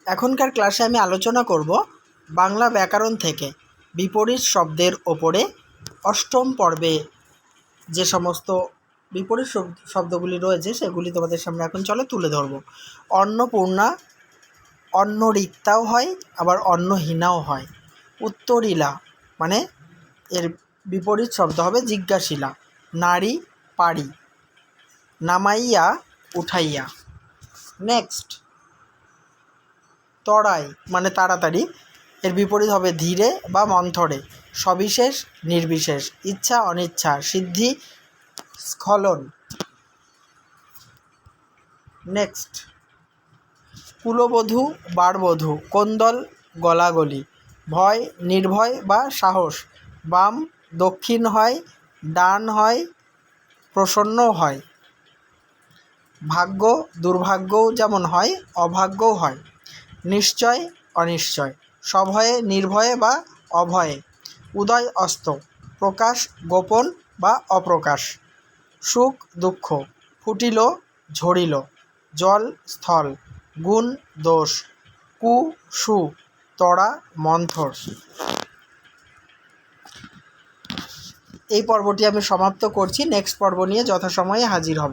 এখনকার ক্লাসে আমি আলোচনা করব বাংলা ব্যাকরণ থেকে বিপরীত শব্দের ওপরে অষ্টম পর্বে যে সমস্ত বিপরীত শব্দগুলি রয়েছে সেগুলি তোমাদের সামনে এখন চলো তুলে ধরব। অন্নপূর্ণা অন্নরিক্তাও হয়, আবার অন্নহীনাও হয়। উত্তরিলা মানে এর বিপরীত শব্দ হবে জিজ্ঞাসিলা। নারী পারি। নামাইয়া উঠাইয়া। নেক্সট, তরাই মানে তাড়াতাড়ি, এর বিপরীত হবে ধীরে বা মন্থরে। সবিশেষ নির্বিশেষ। ইচ্ছা অনিচ্ছা। সিদ্ধি স্খলন। নেক্সট, কুলবধূ বারবধূ। কোন্দল গলাগলি। ভয় নির্ভয় বা সাহস। বাম দক্ষিণ হয়, ডান হয়, প্রসন্নও হয়। ভাগ্য দুর্ভাগ্যও যেমন হয়, অভাগ্যও হয়। নিশ্চয় অনিশ্চয়। সভয়ে নির্ভয়ে বা অভয়ে। উদয় অস্ত। প্রকাশ গোপন বা অপ্রকাশ। সুখ দুঃখ। ফুটিল ঝরিল। জল স্থল। গুণ দোষ। কু সু। তরা মন্থর। এই পর্বটি আমি সমাপ্ত করছি। নেক্সট পর্ব নিয়ে যথাসময়ে হাজির হব।